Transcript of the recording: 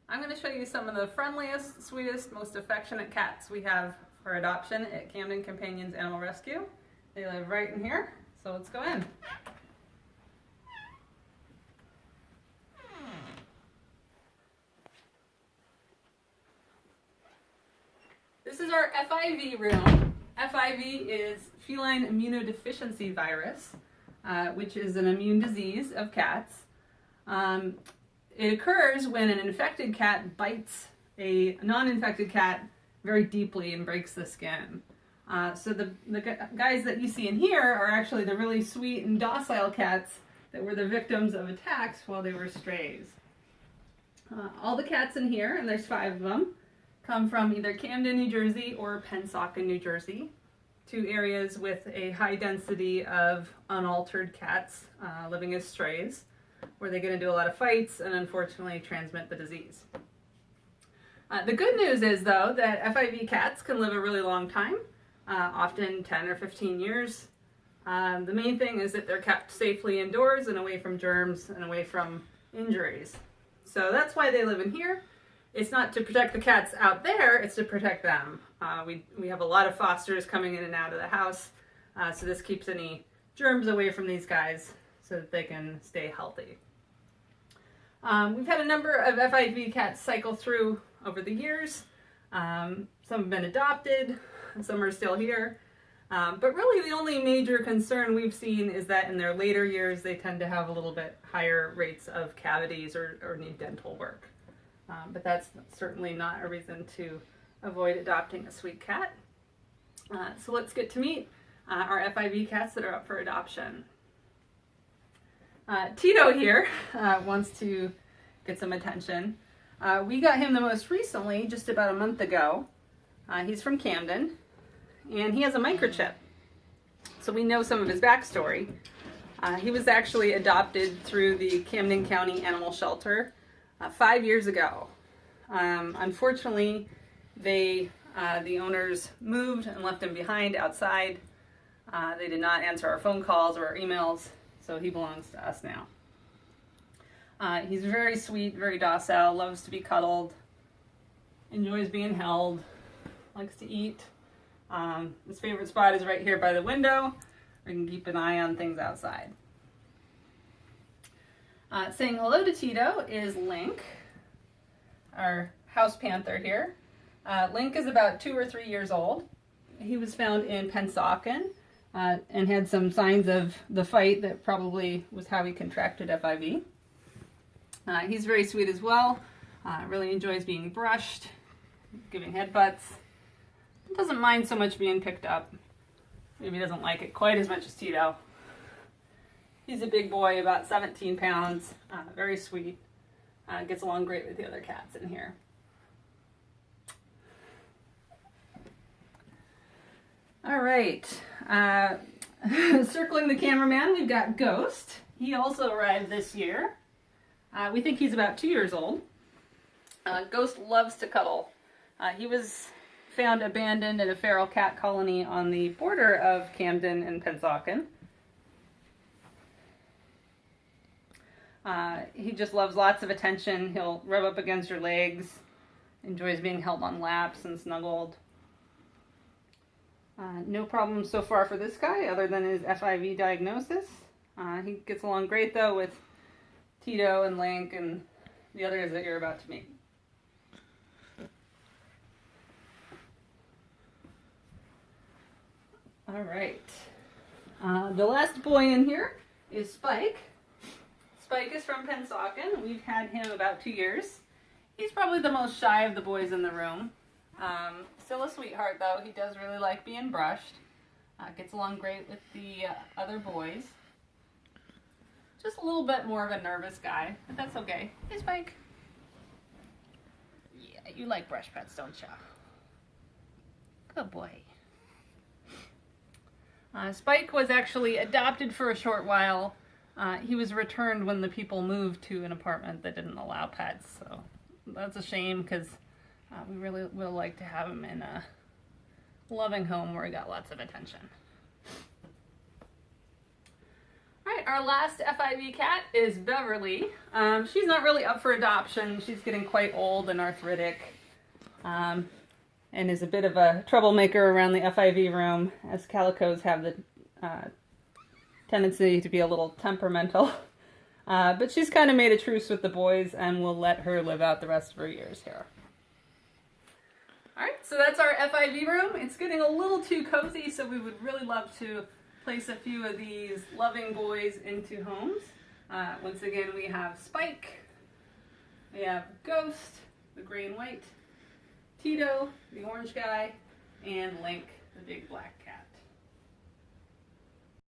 I'm going to show you some of the friendliest, sweetest, most affectionate cats we have for adoption at Camden Companions Animal Rescue. They live right in here, so let's go in. This is our FIV room. FIV is feline immunodeficiency virus, which is an immune disease of cats. It occurs when an infected cat bites a non-infected cat very deeply and breaks the skin. So the guys that you see in here are actually the really sweet and docile cats that were the victims of attacks while they were strays. All the cats in here, and there's 5 of them, come from either Camden, New Jersey or Pennsauken, New Jersey, 2 areas with a high density of unaltered cats living as strays, where they get into a lot of fights and unfortunately transmit the disease. The good news is, though, that FIV cats can live a really long time, often 10 or 15 years. The main thing is that they're kept safely indoors and away from germs and away from injuries. So that's why they live in here. It's not to protect the cats out there, it's to protect them. We have a lot of fosters coming in and out of the house, so this keeps any germs away from these guys so that they can stay healthy. We've had a number of FIV cats cycle through over the years. Some have been adopted, and some are still here. But really the only major concern we've seen is that in their later years they tend to have a little bit higher rates of cavities or need dental work. But that's certainly not a reason to avoid adopting a sweet cat. So let's get to meet our FIV cats that are up for adoption. Tito here wants to get some attention. We got him the most recently, just about a month ago. He's from Camden, and he has a microchip. So we know some of his backstory. He was actually adopted through the Camden County Animal Shelter 5 years ago. Unfortunately, the owners moved and left him behind outside. They did not answer our phone calls or our emails, so he belongs to us now. He's very sweet, very docile, loves to be cuddled, enjoys being held, likes to eat. His favorite spot is right here by the window. We can keep an eye on things outside. Saying hello to Tito is Link, our house panther here. Link is about 2 or 3 years old. He was found in Pennsauken and had some signs of the fight that probably was how he contracted FIV. He's very sweet as well, really enjoys being brushed, giving headbutts. Doesn't mind so much being picked up. Maybe doesn't like it quite as much as Tito. He's a big boy, about 17 pounds, very sweet. Gets along great with the other cats in here. All right, circling the cameraman, we've got Ghost. He also arrived this year. We think he's about 2 years old. Ghost loves to cuddle. He was found abandoned in a feral cat colony on the border of Camden and Pennsauken. He just loves lots of attention. He'll rub up against your legs, enjoys being held on laps and snuggled. No problems so far for this guy other than his FIV diagnosis. He gets along great though with Tito and Link and the others that you're about to meet. All right. The last boy in here is Spike. Spike is from Pennsauken. We've had him about 2 years. He's probably the most shy of the boys in the room. Still a sweetheart though. He does really like being brushed. Gets along great with the other boys. Just a little bit more of a nervous guy, but that's okay. Hey Spike. Yeah, you like brush pets, don't ya? Good boy. Spike was actually adopted for a short while. He was returned when the people moved to an apartment that didn't allow pets, so that's a shame because we really would like to have him in a loving home where he got lots of attention. All right, our last FIV cat is Beverly. She's not really up for adoption. She's getting quite old and arthritic, and is a bit of a troublemaker around the FIV room, as calicos have the tendency to be a little temperamental. But she's kind of made a truce with the boys, and we'll let her live out the rest of her years here. Alright, so that's our FIV room. It's getting a little too cozy, so we would really love to place a few of these loving boys into homes. Once again, we have Spike, we have Ghost, the gray and white, Tito, the orange guy, and Link, the big black